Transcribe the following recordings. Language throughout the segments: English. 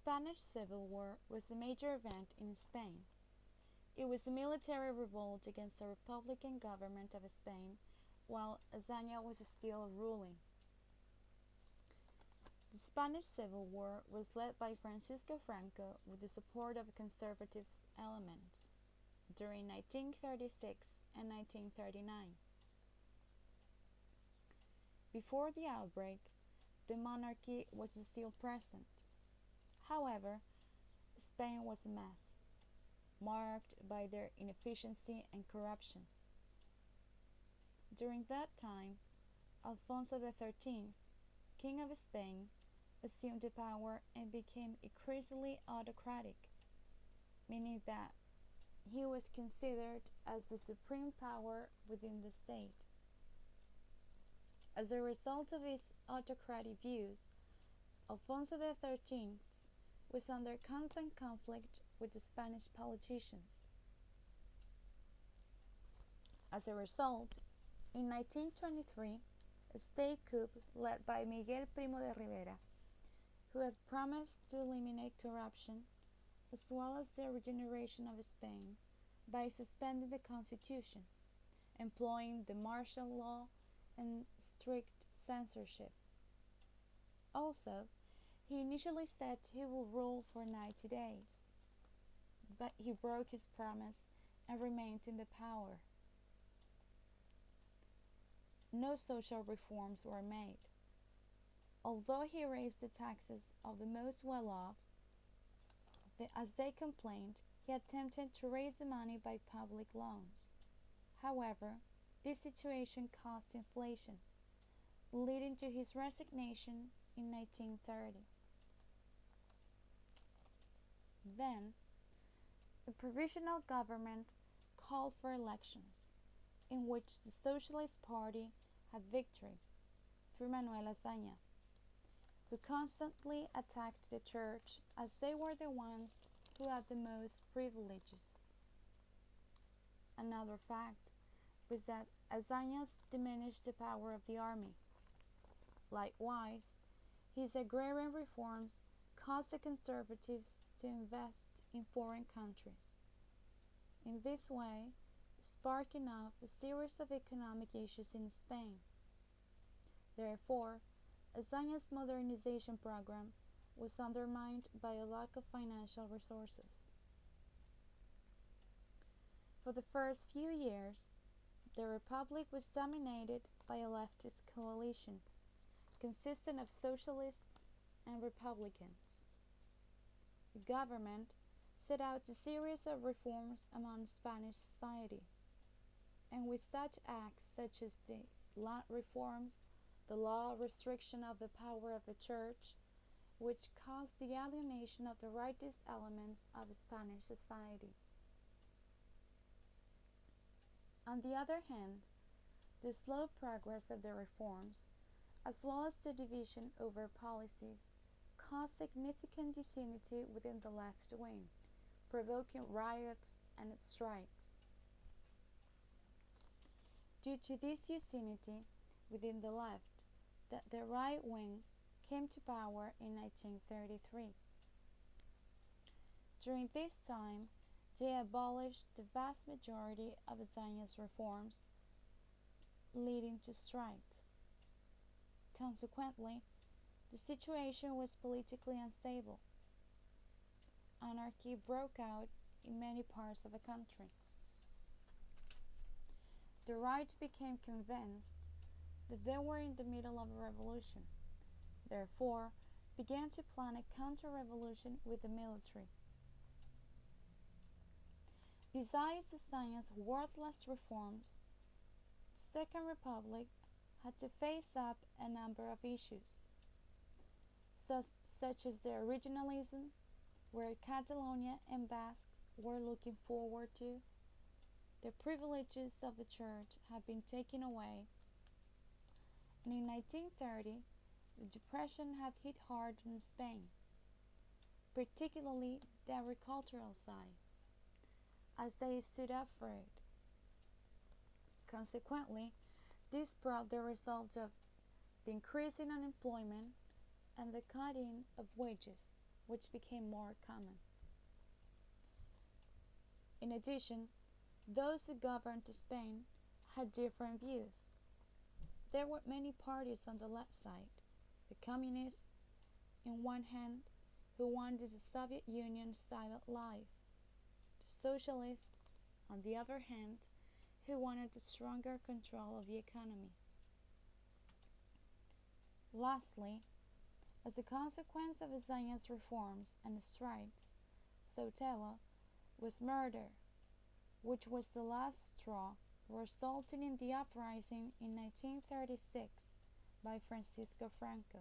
Spanish Civil War was a major event in Spain. It was a military revolt against the Republican government of Spain while Azaña was still ruling. The Spanish Civil War was led by Francisco Franco with the support of conservative elements during 1936 and 1939. Before the outbreak, the monarchy was still present. However, Spain was a mess, marked by their inefficiency and corruption. During that time, Alfonso XIII, King of Spain, assumed the power and became increasingly autocratic, meaning that he was considered as the supreme power within the state. As a result of his autocratic views, Alfonso XIII was under constant conflict with the Spanish politicians. As a result, in 1923, a state coup led by Miguel Primo de Rivera, who had promised to eliminate corruption as well as the regeneration of Spain by suspending the constitution, employing the martial law and strict censorship. Also, he initially said he would rule for 90 days, but he broke his promise and remained in the power. No social reforms were made. Although he raised the taxes of the most well-off, as they complained, he attempted to raise the money by public loans. However, this situation caused inflation, leading to his resignation in 1930. Then, a provisional government called for elections, in which the Socialist Party had victory through Manuel Azaña, who constantly attacked the church as they were the ones who had the most privileges. Another fact was that Azaña diminished the power of the army. Likewise, his agrarian reforms caused the conservatives to invest in foreign countries. In this way, sparking off a series of economic issues in Spain. Therefore, Azaña's modernization program was undermined by a lack of financial resources. For the first few years, the Republic was dominated by a leftist coalition consisting of socialists and Republicans. The government set out a series of reforms among Spanish society, and with such acts such as the land reforms, the law restriction of the power of the church, which caused the alienation of the rightist elements of Spanish society. On the other hand, the slow progress of the reforms, as well as the division over policies, caused significant disunity within the left wing, provoking riots and strikes. Due to this disunity within the left, the right wing came to power in 1933. During this time, they abolished the vast majority of Azaña's reforms, leading to strikes. Consequently, the situation was politically unstable. Anarchy broke out in many parts of the country. The right became convinced that they were in the middle of a revolution, therefore began to plan a counter-revolution with the military. Besides Azaña's worthless reforms, the Second Republic had to face up a number of issues, such as the regionalism, where Catalonia and Basques were looking forward to. The privileges of the church had been taken away, and in 1930, the Depression had hit hard on Spain, particularly the agricultural side, as they stood up for it. Consequently, this brought the result of the increase in unemployment and the cutting of wages, which became more common. In addition, those who governed Spain had different views. There were many parties on the left side: the communists, in one hand, who wanted the Soviet Union style of life; the socialists, on the other hand, who wanted a stronger control of the economy. Lastly, as a consequence of Azaña's reforms and strikes, Sotelo was murdered, which was the last straw, resulting in the uprising in 1936 by Francisco Franco.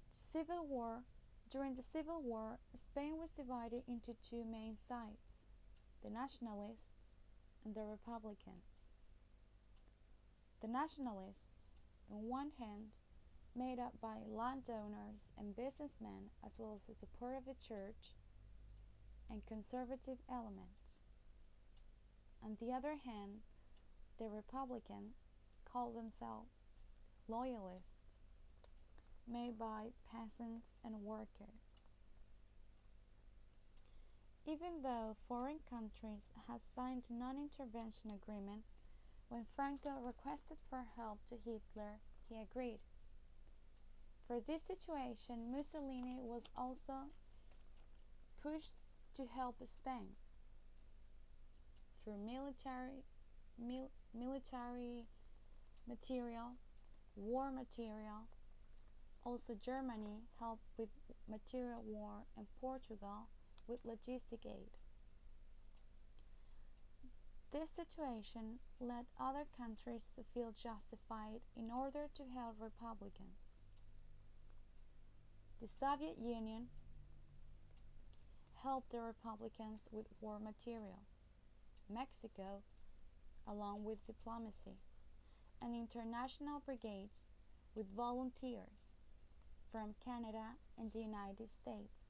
Civil War. During the Civil War, Spain was divided into two main sides: the nationalists and the republicans. The nationalists, on one hand, made up by landowners and businessmen, as well as the support of the church and conservative elements. On the other hand, the republicans called themselves loyalists, made by peasants and workers. Even though foreign countries had signed a non-intervention agreement, when Franco requested for help to Hitler, he agreed. For this situation, Mussolini was also pushed to help Spain through military material, war material. Also, Germany helped with material war, and Portugal with logistic aid. This situation led other countries to feel justified in order to help republicans. The Soviet Union helped the republicans with war material, Mexico along with diplomacy, and international brigades with volunteers from Canada and the United States.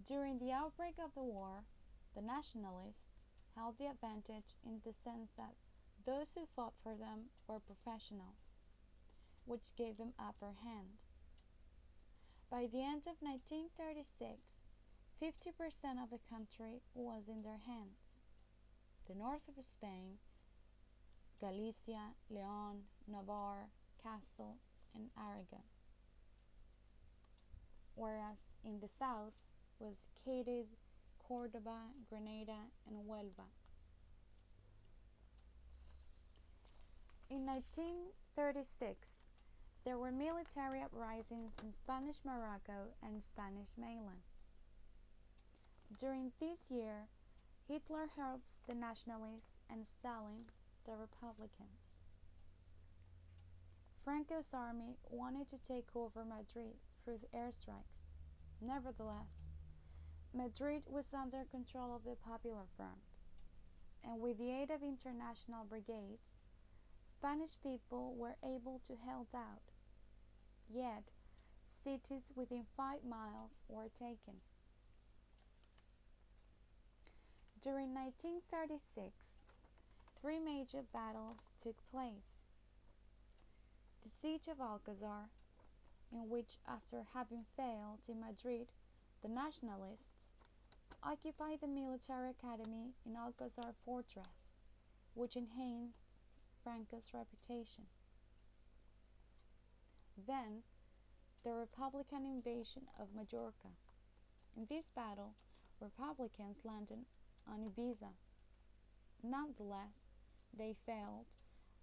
During the outbreak of the war, the nationalists held the advantage in the sense that those who fought for them were professionals, which gave them upper hand. By the end of 1936, 50% of the country was in their hands. The north of Spain, Galicia, Leon, Navarre, Castile, and Aragon, whereas in the south was Cadiz, Córdoba, Granada, and Huelva. In 1936, there were military uprisings in Spanish Morocco and Spanish mainland. During this year, Hitler helps the nationalists and Stalin the republicans. Franco's army wanted to take over Madrid through airstrikes. Nevertheless, Madrid was under control of the Popular Front, and with the aid of international brigades, Spanish people were able to hold out. Yet, cities within 5 miles were taken. During 1936, 3 major battles took place. The Siege of Alcazar, in which, after having failed in Madrid, the nationalists occupied the military academy in Alcazar Fortress, which enhanced Franco's reputation. Then, the Republican invasion of Majorca. In this battle, Republicans landed on Ibiza. Nonetheless, they failed,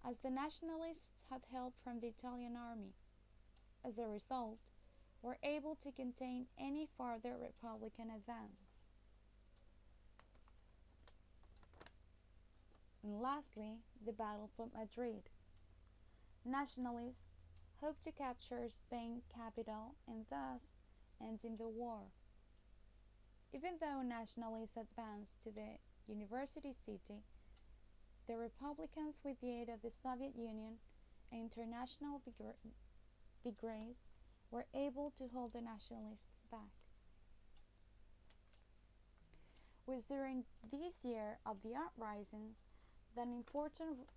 as the nationalists had help from the Italian army. As a result, were able to contain any further Republican advance. And lastly, the Battle for Madrid. Nationalists hoped to capture Spain's capital and thus ending the war. Even though nationalists advanced to the university city, the Republicans, with the aid of the Soviet Union and international brigades, were able to hold the nationalists back. It was during this year of the uprisings that important